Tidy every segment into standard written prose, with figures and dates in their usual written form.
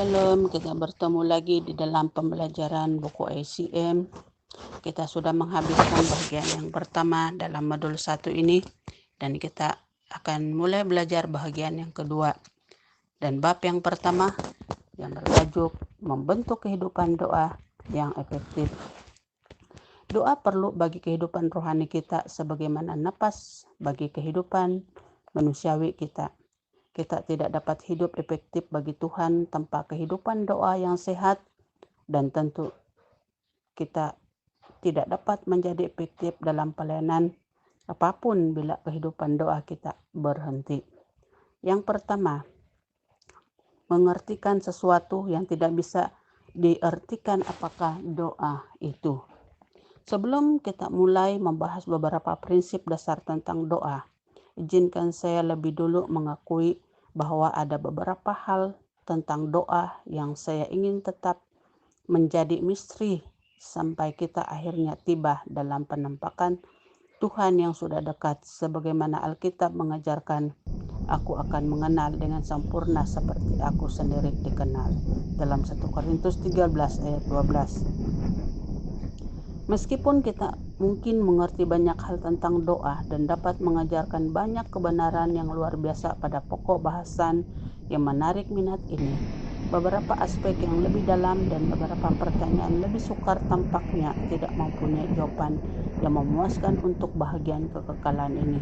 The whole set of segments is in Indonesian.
Shalom, kita bertemu lagi di dalam pembelajaran buku ICM. Kita sudah menghabiskan bagian yang pertama dalam modul 1 ini, dan kita akan mulai belajar bagian yang kedua. Dan bab yang pertama yang bertajuk membentuk kehidupan doa yang efektif. Doa perlu bagi kehidupan rohani kita sebagaimana napas bagi kehidupan manusiawi kita. Kita tidak dapat hidup efektif bagi Tuhan tanpa kehidupan doa yang sehat, dan tentu kita tidak dapat menjadi efektif dalam pelayanan apapun bila kehidupan doa kita berhenti. Yang pertama, mengertikan sesuatu yang tidak bisa diartikan apakah doa itu. Sebelum kita mulai membahas beberapa prinsip dasar tentang doa, izinkan saya lebih dulu mengakui bahwa ada beberapa hal tentang doa yang saya ingin tetap menjadi misteri sampai kita akhirnya tiba dalam penampakan Tuhan yang sudah dekat, sebagaimana Alkitab mengajarkan, "Aku akan mengenal dengan sempurna seperti aku sendiri dikenal." Dalam 1 Korintus 13 ayat 12. Meskipun kita mungkin mengerti banyak hal tentang doa dan dapat mengajarkan banyak kebenaran yang luar biasa pada pokok bahasan yang menarik minat ini, beberapa aspek yang lebih dalam dan beberapa pertanyaan lebih sukar tampaknya tidak mempunyai jawaban yang memuaskan untuk bahagian kekekalan ini.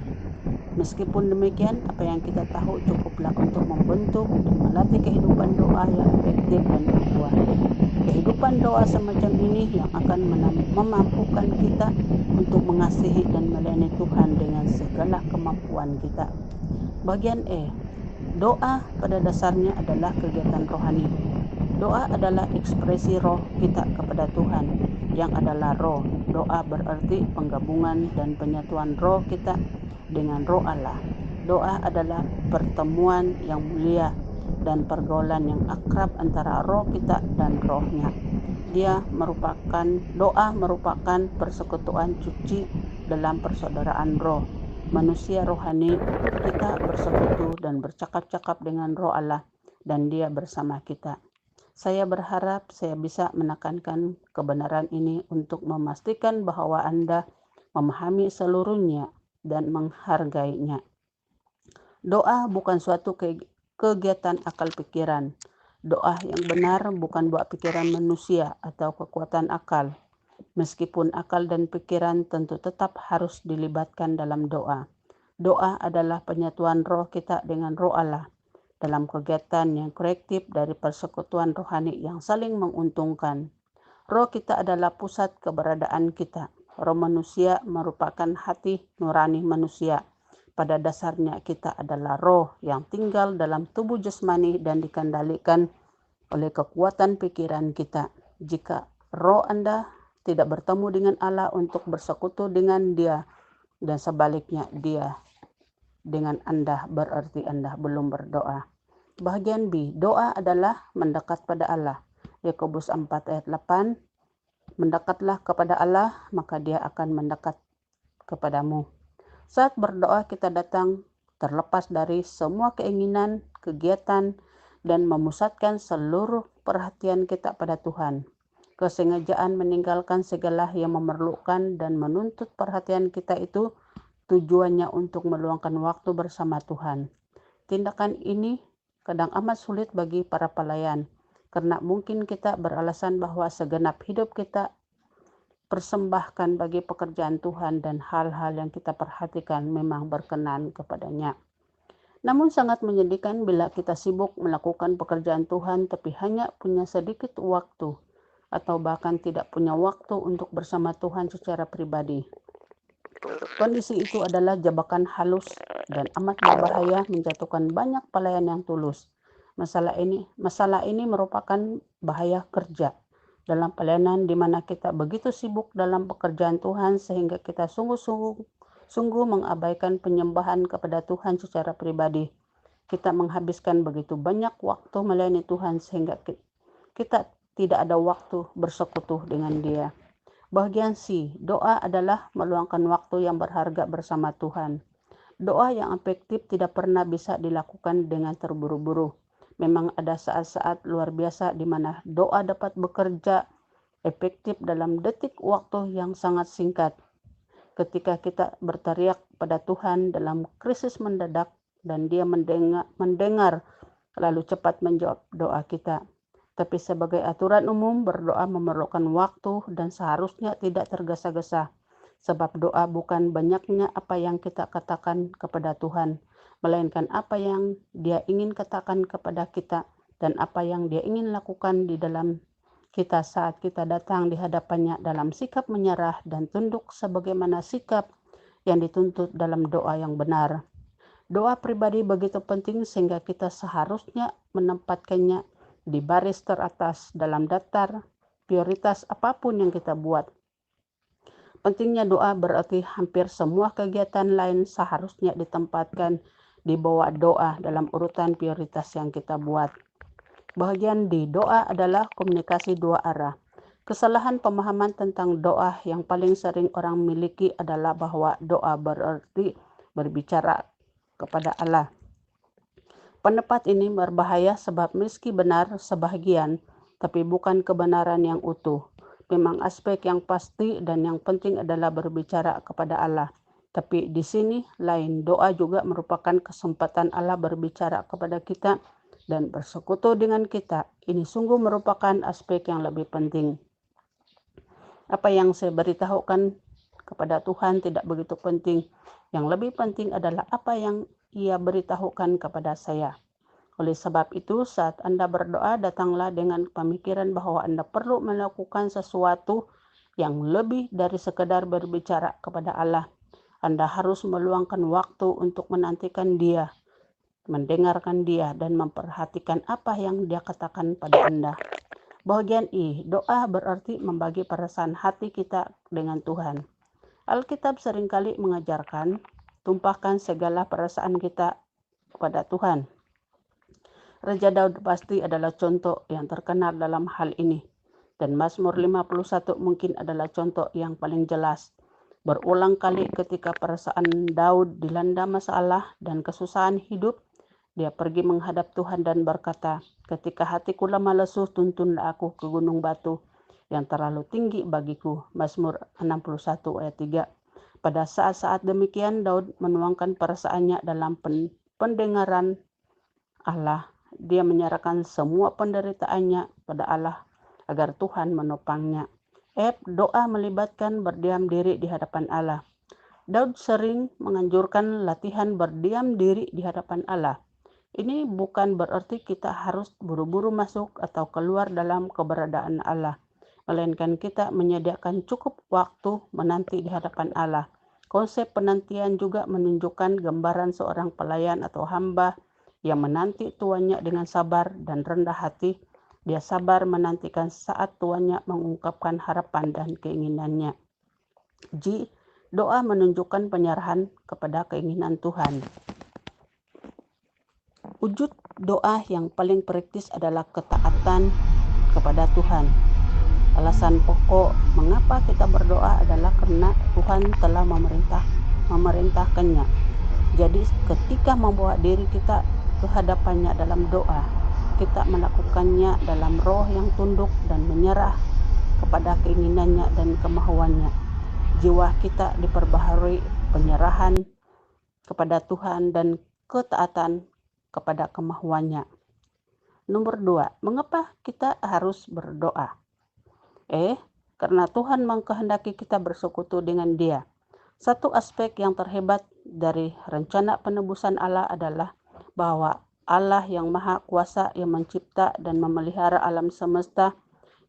Meskipun demikian, apa yang kita tahu cukuplah untuk membentuk dan melatih kehidupan doa yang efektif dan berbuah. Kehidupan doa semacam ini yang akan memampukan kita untuk mengasihi dan melayani Tuhan dengan segala kemampuan kita. Bagian E, doa pada dasarnya adalah kegiatan rohani. Doa adalah ekspresi roh kita kepada Tuhan yang adalah roh. Doa berarti penggabungan dan penyatuan roh kita dengan roh Allah. Doa adalah pertemuan yang mulia dan pergaulan yang akrab antara roh kita dan rohnya. Doa merupakan persekutuan suci dalam persaudaraan roh. Manusia rohani kita bersekutu dan bercakap-cakap dengan roh Allah, dan Dia bersama kita. Saya berharap saya bisa menekankan kebenaran ini untuk memastikan bahwa Anda memahami seluruhnya dan menghargainya. Doa bukan suatu kegiatan akal pikiran. Doa yang benar bukan buah pikiran manusia atau kekuatan akal. Meskipun akal dan pikiran tentu tetap harus dilibatkan dalam doa. Doa adalah penyatuan roh kita dengan roh Allah dalam kegiatan yang kolektif dari persekutuan rohani yang saling menguntungkan. Roh kita adalah pusat keberadaan kita. Roh manusia merupakan hati nurani manusia. Pada dasarnya kita adalah roh yang tinggal dalam tubuh jasmani dan dikendalikan oleh kekuatan pikiran kita. Jika roh Anda tidak bertemu dengan Allah untuk bersekutu dengan Dia, dan sebaliknya Dia dengan Anda, berarti Anda belum berdoa. Bagian B, doa adalah mendekat pada Allah. Yakobus 4 ayat 8, mendekatlah kepada Allah, maka Dia akan mendekat kepadamu. Saat berdoa kita datang terlepas dari semua keinginan, kegiatan, dan memusatkan seluruh perhatian kita pada Tuhan. Kesengajaan meninggalkan segala yang memerlukan dan menuntut perhatian kita itu tujuannya untuk meluangkan waktu bersama Tuhan. Tindakan ini kadang amat sulit bagi para pelayan, karena mungkin kita beralasan bahwa segenap hidup kita persembahkan bagi pekerjaan Tuhan dan hal-hal yang kita perhatikan memang berkenan kepadanya. Namun sangat menyedihkan bila kita sibuk melakukan pekerjaan Tuhan tapi hanya punya sedikit waktu atau bahkan tidak punya waktu untuk bersama Tuhan secara pribadi. Kondisi itu adalah jebakan halus dan amat berbahaya, menjatuhkan banyak pelayan yang tulus. Masalah ini merupakan bahaya kerja dalam pelayanan di mana kita begitu sibuk dalam pekerjaan Tuhan sehingga kita sungguh mengabaikan penyembahan kepada Tuhan secara pribadi. Kita menghabiskan begitu banyak waktu melayani Tuhan sehingga kita tidak ada waktu bersekutu dengan Dia. Bagian C, doa adalah meluangkan waktu yang berharga bersama Tuhan. Doa yang efektif tidak pernah bisa dilakukan dengan terburu-buru. Memang ada saat-saat luar biasa di mana doa dapat bekerja efektif dalam detik waktu yang sangat singkat. Ketika kita berteriak pada Tuhan dalam krisis mendadak dan Dia mendengar lalu cepat menjawab doa kita. Tapi sebagai aturan umum, berdoa memerlukan waktu dan seharusnya tidak tergesa-gesa. Sebab doa bukan banyaknya apa yang kita katakan kepada Tuhan, melainkan apa yang Dia ingin katakan kepada kita dan apa yang Dia ingin lakukan di dalam kita saat kita datang di hadapannya dalam sikap menyerah dan tunduk sebagaimana sikap yang dituntut dalam doa yang benar. Doa pribadi begitu penting sehingga kita seharusnya menempatkannya di baris teratas dalam daftar prioritas apapun yang kita buat. Pentingnya doa berarti hampir semua kegiatan lain seharusnya ditempatkan di bawah doa dalam urutan prioritas yang kita buat. Bagian di doa adalah komunikasi dua arah. Kesalahan pemahaman tentang doa yang paling sering orang miliki adalah bahwa doa berarti berbicara kepada Allah. Pendapat ini berbahaya sebab meski benar sebahagian, tapi bukan kebenaran yang utuh. Memang aspek yang pasti dan yang penting adalah berbicara kepada Allah. Tapi di sini lain, doa juga merupakan kesempatan Allah berbicara kepada kita dan bersekutu dengan kita. Ini sungguh merupakan aspek yang lebih penting. Apa yang saya beritahukan kepada Tuhan tidak begitu penting. Yang lebih penting adalah apa yang Ia beritahukan kepada saya. Oleh sebab itu, saat Anda berdoa, datanglah dengan pemikiran bahwa Anda perlu melakukan sesuatu yang lebih dari sekedar berbicara kepada Allah. Anda harus meluangkan waktu untuk menantikan Dia, mendengarkan Dia, dan memperhatikan apa yang Dia katakan pada Anda. Bagian I, doa berarti membagi perasaan hati kita dengan Tuhan. Alkitab seringkali mengajarkan, tumpahkan segala perasaan kita kepada Tuhan. Raja Daud pasti adalah contoh yang terkenal dalam hal ini. Dan Mazmur 51 mungkin adalah contoh yang paling jelas. Berulang kali ketika perasaan Daud dilanda masalah dan kesusahan hidup, dia pergi menghadap Tuhan dan berkata, ketika hatiku lemah lesu, tuntunlah aku ke gunung batu yang terlalu tinggi bagiku. Mazmur 61 ayat 3. Pada saat-saat demikian, Daud menuangkan perasaannya dalam pendengaran Allah. Dia menyerahkan semua penderitaannya pada Allah agar Tuhan menopangnya. Doa melibatkan berdiam diri di hadapan Allah. Daud sering menganjurkan latihan berdiam diri di hadapan Allah. Ini bukan berarti kita harus buru-buru masuk atau keluar dalam keberadaan Allah, melainkan kita menyediakan cukup waktu menanti di hadapan Allah. Konsep penantian juga menunjukkan gambaran seorang pelayan atau hamba yang menanti tuannya dengan sabar dan rendah hati. Dia sabar menantikan saat tuannya mengungkapkan harapan dan keinginannya. Doa menunjukkan penyerahan kepada keinginan Tuhan. Wujud doa yang paling praktis adalah ketaatan kepada Tuhan. Alasan pokok mengapa kita berdoa adalah karena Tuhan telah memerintahkannya. Jadi ketika membawa diri kita ke hadapannya dalam doa, kita melakukannya dalam roh yang tunduk dan menyerah kepada keinginannya dan kemauannya. Jiwa kita diperbaharui penyerahan kepada Tuhan dan ketaatan kepada kemauannya. Nomor 2, mengapa kita harus berdoa? Karena Tuhan mengkehendaki kita bersekutu dengan Dia. Satu aspek yang terhebat dari rencana penebusan Allah adalah bahwa Allah yang Maha Kuasa yang mencipta dan memelihara alam semesta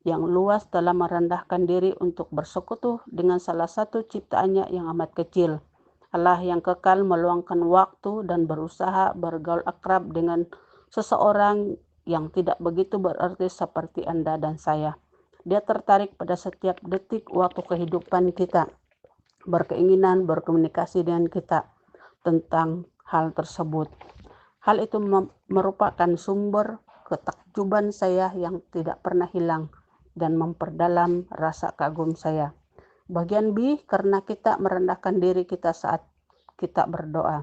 yang luas telah merendahkan diri untuk bersekutu dengan salah satu ciptaannya yang amat kecil. Allah yang kekal meluangkan waktu dan berusaha bergaul akrab dengan seseorang yang tidak begitu berarti seperti Anda dan saya. Dia tertarik pada setiap detik waktu kehidupan kita, berkeinginan berkomunikasi dengan kita tentang hal tersebut. Hal itu merupakan sumber ketakjuban saya yang tidak pernah hilang dan memperdalam rasa kagum saya. Bagian B, karena kita merendahkan diri kita saat kita berdoa.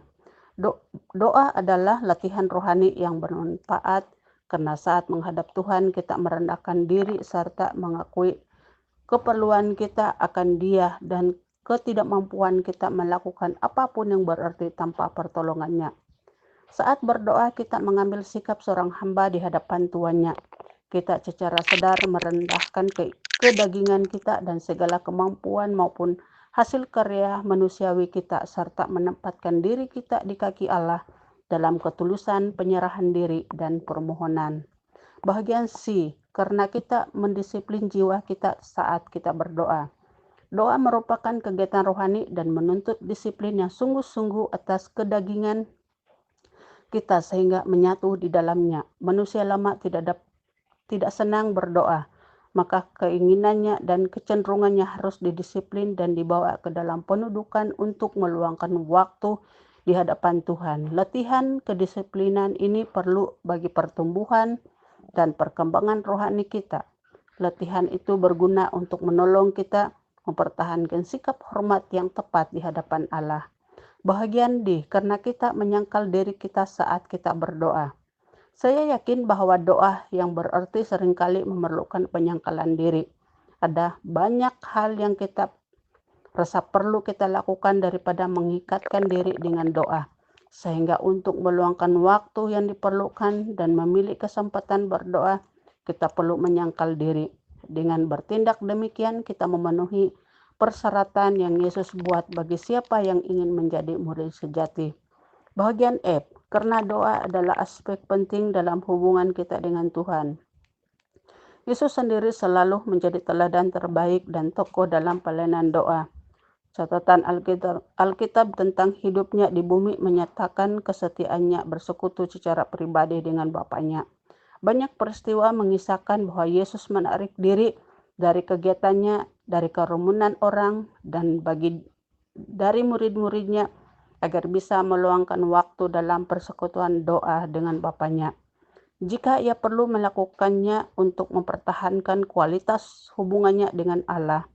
Doa adalah latihan rohani yang bermanfaat Karena saat menghadap Tuhan kita merendahkan diri serta mengakui keperluan kita akan Dia dan ketidakmampuan kita melakukan apapun yang berarti tanpa pertolongannya. Saat berdoa kita mengambil sikap seorang hamba di hadapan tuannya. Kita secara sadar merendahkan kedagingan kita dan segala kemampuan maupun hasil karya manusiawi kita serta menempatkan diri kita di kaki Allah dalam ketulusan penyerahan diri dan permohonan. Bahagian C, karena kita mendisiplin jiwa kita saat kita berdoa. Doa merupakan kegiatan rohani dan menuntut disiplin yang sungguh-sungguh atas kedagingan kita sehingga menyatu di dalamnya. Manusia lama tidak senang berdoa, maka keinginannya dan kecenderungannya harus didisiplin dan dibawa ke dalam penudukan untuk meluangkan waktu di hadapan Tuhan. Latihan kedisiplinan ini perlu bagi pertumbuhan dan perkembangan rohani kita. Latihan itu berguna untuk menolong kita mempertahankan sikap hormat yang tepat di hadapan Allah. Bahagian D, karena kita menyangkal diri kita saat kita berdoa. Saya yakin bahwa doa yang berarti seringkali memerlukan penyangkalan diri. Ada banyak hal yang kita rasa perlu kita lakukan daripada mengikatkan diri dengan doa. Sehingga untuk meluangkan waktu yang diperlukan dan memilih kesempatan berdoa, kita perlu menyangkal diri. Dengan bertindak demikian, kita memenuhi persyaratan yang Yesus buat bagi siapa yang ingin menjadi murid sejati. Bahagian F, karena doa adalah aspek penting dalam hubungan kita dengan Tuhan. Yesus sendiri selalu menjadi teladan terbaik dan tokoh dalam pelayanan doa. Catatan Alkitab tentang hidupnya di bumi menyatakan kesetiaannya bersekutu secara pribadi dengan Bapaknya. Banyak peristiwa mengisahkan bahwa Yesus menarik diri dari kegiatannya, dari kerumunan orang, dan dari murid-muridnya agar bisa meluangkan waktu dalam persekutuan doa dengan Bapaknya. Jika ia perlu melakukannya untuk mempertahankan kualitas hubungannya dengan Allah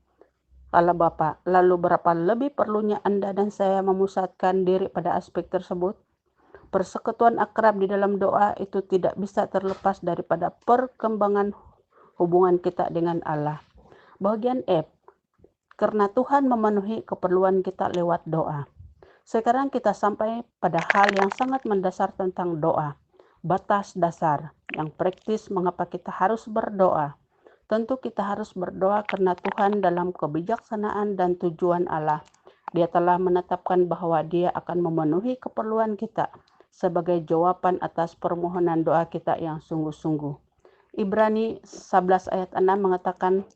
Bapa, lalu berapa lebih perlunya Anda dan saya memusatkan diri pada aspek tersebut? Persekutuan akrab di dalam doa itu tidak bisa terlepas daripada perkembangan hubungan kita dengan Allah. Bahagian F, karena Tuhan memenuhi keperluan kita lewat doa. Sekarang kita sampai pada hal yang sangat mendasar tentang doa. Batas dasar yang praktis mengapa kita harus berdoa. Tentu kita harus berdoa karena Tuhan dalam kebijaksanaan dan tujuan Allah. Dia telah menetapkan bahwa Dia akan memenuhi keperluan kita sebagai jawaban atas permohonan doa kita yang sungguh-sungguh. Ibrani 11 ayat 6 mengatakan,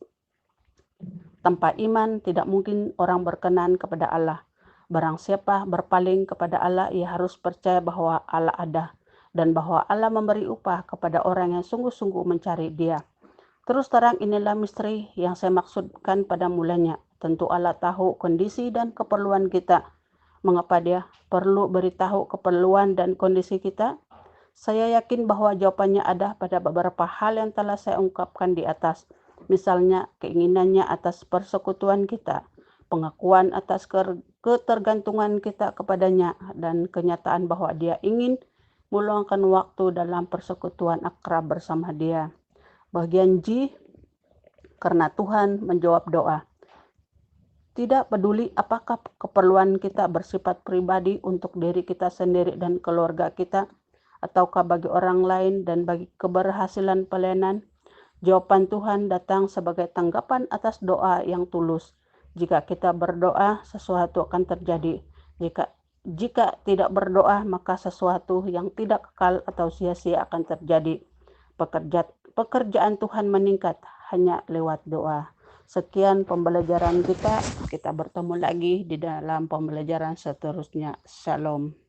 tanpa iman tidak mungkin orang berkenan kepada Allah. Barang siapa berpaling kepada Allah, ia harus percaya bahwa Allah ada dan bahwa Allah memberi upah kepada orang yang sungguh-sungguh mencari Dia. Terus terang inilah misteri yang saya maksudkan pada mulanya. Tentu Allah tahu kondisi dan keperluan kita. Mengapa Dia perlu beritahu keperluan dan kondisi kita? Saya yakin bahwa jawabannya ada pada beberapa hal yang telah saya ungkapkan di atas. Misalnya keinginannya atas persekutuan kita, pengakuan atas ketergantungan kita kepadanya, dan kenyataan bahwa Dia ingin meluangkan waktu dalam persekutuan akrab bersama Dia. Bagian G, karena Tuhan menjawab doa. Tidak peduli apakah keperluan kita bersifat pribadi untuk diri kita sendiri dan keluarga kita, ataukah bagi orang lain dan bagi keberhasilan pelayanan, jawaban Tuhan datang sebagai tanggapan atas doa yang tulus. Jika kita berdoa, sesuatu akan terjadi. Jika tidak berdoa, maka sesuatu yang tidak kekal atau sia-sia akan terjadi. Pekerjaan Tuhan meningkat hanya lewat doa. Sekian pembelajaran kita. Kita bertemu lagi di dalam pembelajaran seterusnya. Shalom.